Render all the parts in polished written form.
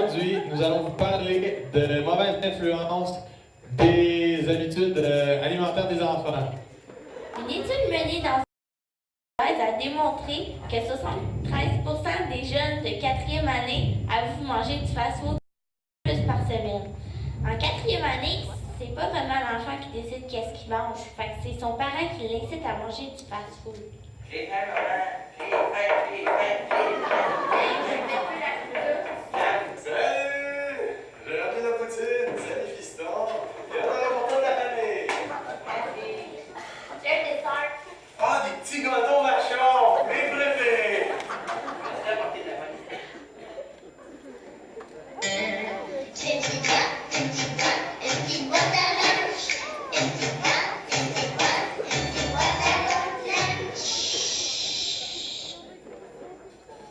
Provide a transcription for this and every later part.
Aujourd'hui, nous allons vous parler de mauvaises influences des habitudes alimentaires des enfants. Une étude menée dans a démontré que 73% des jeunes de 4e année avouent manger du fast-food plus par semaine. En 4e année, c'est pas vraiment l'enfant qui décide qu'est-ce qu'il mange, fait que c'est son parent qui l'incite à manger du fast-food. J'ai faim, maman. J'ai faim. Salut! J'ai ramené la poutine. Salut, fiston. Et on a remporté la famille. J'ai le dessert. Ah, des petits gâteaux marchands. Mes préférés. Merci d'apporter de la famille. Est-ce qu'il boit ta lunch? Est-ce qu'il boit ta lunch?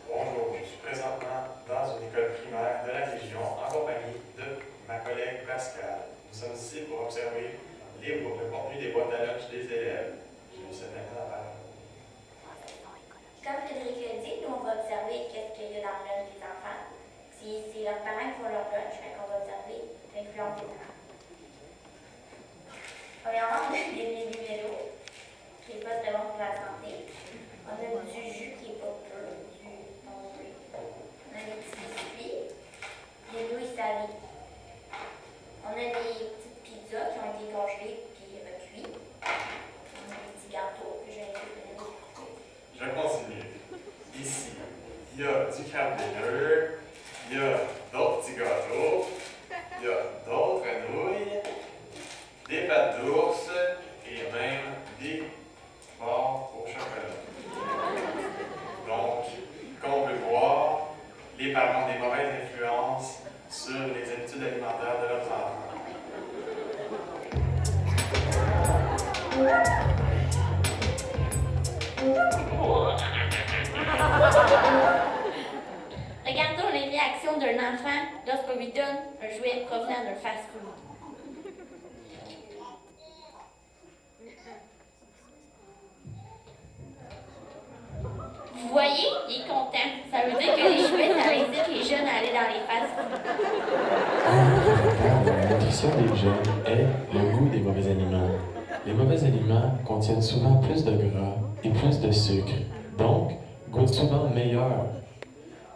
Bonjour, je suis présentement dans une école primaire de la région en compagnie de ma collègue Pascal. Nous sommes ici pour observer le contenu des boîtes à lunch des élèves. Je lui cède maintenant la parole. Comme Frédéric l'a dit, nous on va observer qu'est-ce qu'il y a dans le lunch des enfants. Si c'est leurs parents qui font leur lunch, on va observer l'influence des parents. Premièrement, on a des légumes vélos, qui n'est pas très bon pour la santé. On a du jus qui n'est pas pur, du non plus. On a des petits biscuits, des nouilles salées. On a des petites pizzas qui ont été congelées puis cuites. On a des petits gâteaux que j'ai inclus dans les. Je continue. Ici, il y a du crab dinner, il y a d'autres petits gâteaux, il y a d'autres nouilles, des pâtes d'ours et même des barres au chocolat. Donc, comme on peut voir, les parents ont des mauvaises influences sur les habitudes alimentaires de leurs enfants. Regardons les réactions d'un enfant lorsqu'on lui donne un jouet provenant d'un fast-food. Vous voyez, il est content. Ça veut dire que les jouets, ça incite les jeunes à aller dans les fast-foods. La nutrition des jeunes est le goût des mauvais aliments. Les mauvais aliments contiennent souvent plus de gras et plus de sucre, donc goûtent souvent meilleur.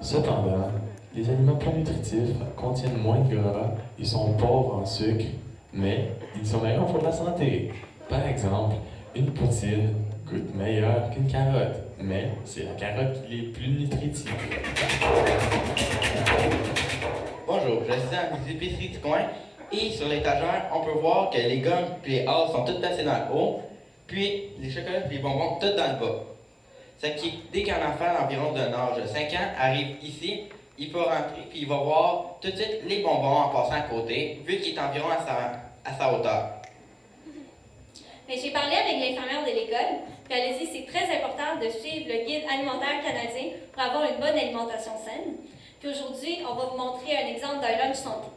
Cependant, les aliments plus nutritifs contiennent moins de gras et sont pauvres en sucre, mais ils sont meilleurs pour la santé. Par exemple, une poutine goûte meilleur qu'une carotte, mais c'est la carotte qui est plus nutritive. Bonjour, je suis dans les épiceries du coin et sur l'étagère, on peut voir que les gommes et les hasses sont toutes placées dans le haut, puis les chocolats et les bonbons toutes dans le bas. Ce qui, dès qu'un enfant d'environ d'un âge de 5 ans arrive ici, il peut rentrer puis il va voir tout de suite les bonbons en passant à côté, vu qu'il est environ à sa hauteur. Mais j'ai parlé avec l'infirmière de l'école, puis elle a dit que c'est très important de suivre le guide alimentaire canadien pour avoir une bonne alimentation saine. Puis aujourd'hui, on va vous montrer un exemple d'un lunch santé.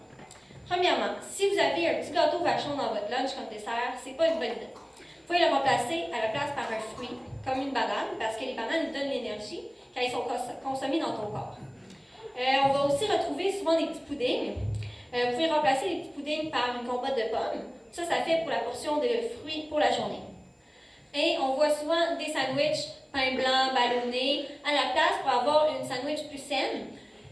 Premièrement, si vous avez un petit gâteau vachon dans votre lunch comme dessert, c'est pas une bonne idée. Vous pouvez le remplacer à la place par un fruit, comme une banane, parce que les bananes nous donnent l'énergie quand ils sont consommés dans ton corps. On va aussi retrouver souvent des petits puddings. Vous pouvez remplacer les petits puddings par une compote de pommes. Ça fait pour la portion de fruits pour la journée. Et on voit souvent des sandwichs pain blanc, ballonné, à la place pour avoir une sandwich plus saine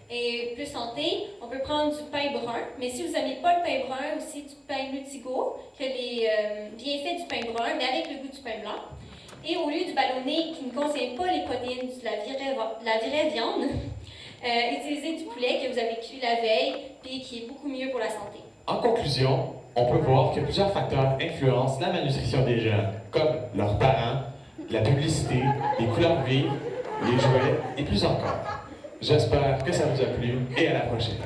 et plus santé. On peut prendre du pain brun, mais si vous n'aimez pas le pain brun, aussi du pain Nutigo, qui a les bienfaits du pain brun, mais avec le goût du pain blanc. Et au lieu du ballonné qui ne contient pas les protéines de la vraie viande, utilisez du poulet que vous avez cuit la veille et qui est beaucoup mieux pour la santé. En conclusion, on peut voir que plusieurs facteurs influencent la malnutrition des jeunes, comme leurs parents, la publicité, les couleurs vives, les jouets et plus encore. J'espère que ça vous a plu et à la prochaine.